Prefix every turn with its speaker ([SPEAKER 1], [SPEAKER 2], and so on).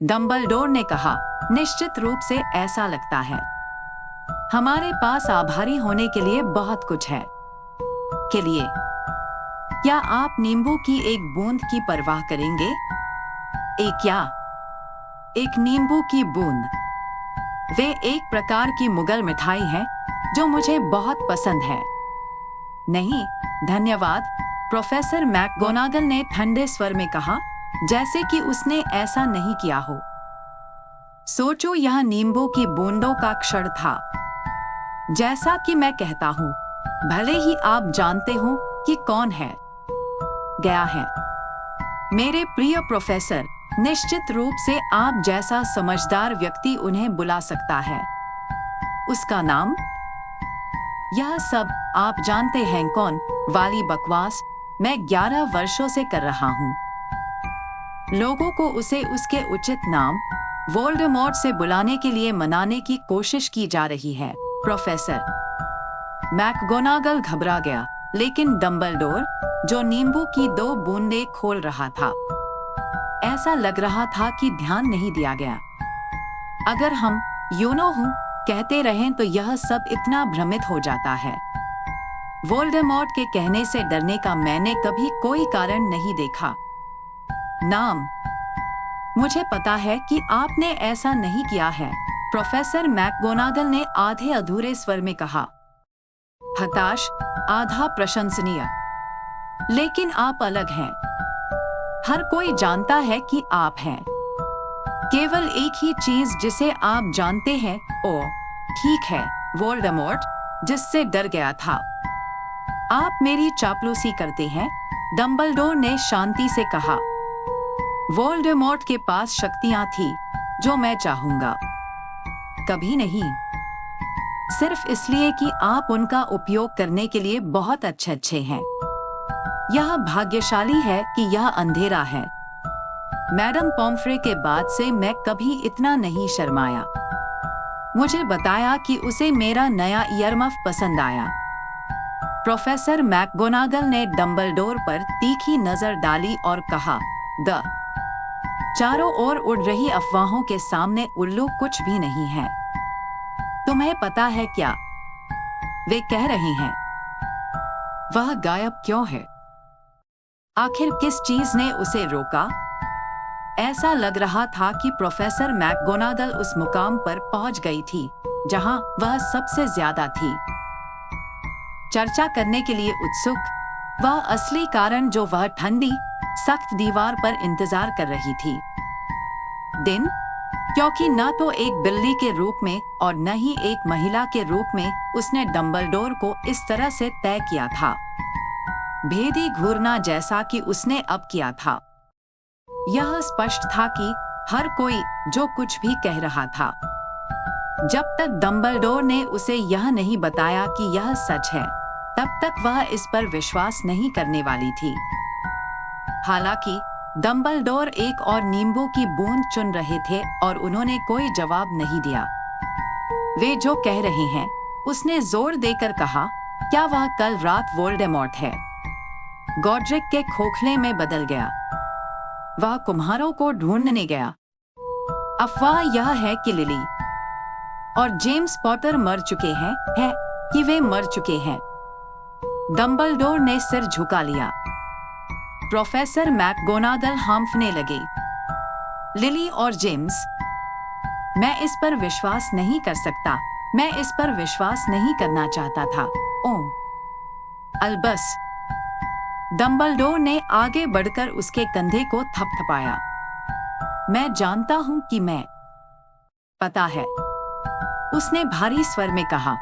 [SPEAKER 1] Dumbledore ने कहा, निश्चित रूप से ऐसा लगता है। हमारे पास आभारी होने के लिए बहुत कुछ है। के लिए क्या आप नींबू की एक बूंद की परवाह करेंगे? एक नींबू की बूंद। वे एक प्रकार की मुगल मिठाई है जो मुझे बहुत पसंद है। नहीं, धन्यवाद, प्रोफेसर मैकगोनागल ने ठंडे स्वर में कहा, जैसे कि उसने ऐसा नहीं किया हो। सोचो, यह नींबू की बूंदों का क्षण था। जैसा कि मैं कहता हूँ, भले ही आप जानते हो कि कौन है गया है। मेरे प्रिय प्रोफेसर, निश्चित रूप से आप जैसा समझदार व्यक्ति उन्हें बुला सकता है। उसका नाम? यह सब आप जानते हैं कौन वाली बकवास मैं 11 वर्षों से कर रहा हूँ। लोगों को उसे उसके उचित नाम वोल्डेमॉर्ट से बुलाने के लिए मनाने की कोशिश की जा रही है। प्रोफेसर मैकगोनागल घबरा गया, लेकिन डम्बलडोर, जो नींबू की 2 बूंदें खोल रहा था, ऐसा लग रहा था कि ध्यान नहीं दिया गया। अगर हम हूँ कहते रहें तो यह सब इतना भ्रमित हो जाता है। वोल्डेमॉर्ट के कहने से डरने का मैंने कभी कोई कारण नहीं देखा। नाम? मुझे पता है कि आपने ऐसा नहीं किया है, प्रोफेसर मैकगोनागल ने आधे अधूरे स्वर में कहा। हताश, आधा प्रशंसनीय। लेकिन आप अलग हैं। हर कोई जानता है कि आप हैं। केवल एक ही चीज जिसे आप जानते हैं, ओ ठीक है, वोल्डेमॉर्ट, जिससे डर गया था। आप मेरी चापलूसी करते हैं, डम्बलडोर ने शांति से कहा। वोल्डेमॉर्ट के पास शक्तियां थी जो मैं चाहूंगा। कभी नहीं। सिर्फ इसलिए कि आप उनका उपयोग करने के लिए बहुत अच्छे हैं। यह भाग्यशाली है कि यह अंधेरा है। मैडम पॉम्फ्रे के बाद से मैं कभी इतना नहीं शर्माया। मुझे बताया कि उसे मेरा नया ईयरमफ पसंद आया। प्रोफेसर मैकगोनागल ने डम्बलडोर पर तीखी नजर डाली और कहा, चारों ओर उड़ रही अफवाहों के सामने उल्लू कुछ भी नहीं है। तुम्हें पता है क्या वे कह रहे हैं? वह गायब क्यों है? आखिर किस चीज ने उसे रोका? ऐसा लग रहा था कि प्रोफेसर मैकगोनागल उस मुकाम पर पहुंच गई थी जहां वह सबसे ज्यादा थी चर्चा करने के लिए उत्सुक। वह असली कारण जो वह ठंडी, सख्त दीवार पर इंतजार कर रही थी। दिन, क्योंकि न तो एक बिल्ली के रूप में और न ही एक महिला के रूप में उसने डम्बलडोर को इस तरह से तय किया था। भेदी घूरना जैसा कि उसने अब किया था। यह स्पष्ट था कि हर कोई जो कुछ भी कह रहा था, जब तक डम्बलडोर ने उसे यह नहीं बताया कि यह सच है, तब तक वह इस पर विश्वास नहीं करने वाली थी। हालांकि डम्बलडोर एक और नींबू की बूंद चुन रहे थे और उन्होंने कोई जवाब नहीं दिया। वे जो कह रहे हैं, उसने जोर देकर कहा, क्या वह कल रात वोल्डेमॉर्ट है? गॉड्रिक के खोखले में बदल गया। वह कुम्हारों को ढूंढने गया। अफवाह यह है कि लिली और जेम्स पॉटर मर चुके हैं, है कि वे मर चुके हैं। डम्बलडोर ने सिर झुका लिया। प्रोफेसर मैकगोनागल हांफने लगे। लिली और जेम्स? मैं इस पर विश्वास नहीं कर सकता। मैं इस पर विश्वास नहीं करना चाहता था। ओह, अलबस। डम्बलडोर ने आगे बढ़कर उसके कंधे को थपथपाया। मैं जानता हूं कि मैं पता है, उसने भारी स्वर में कहा।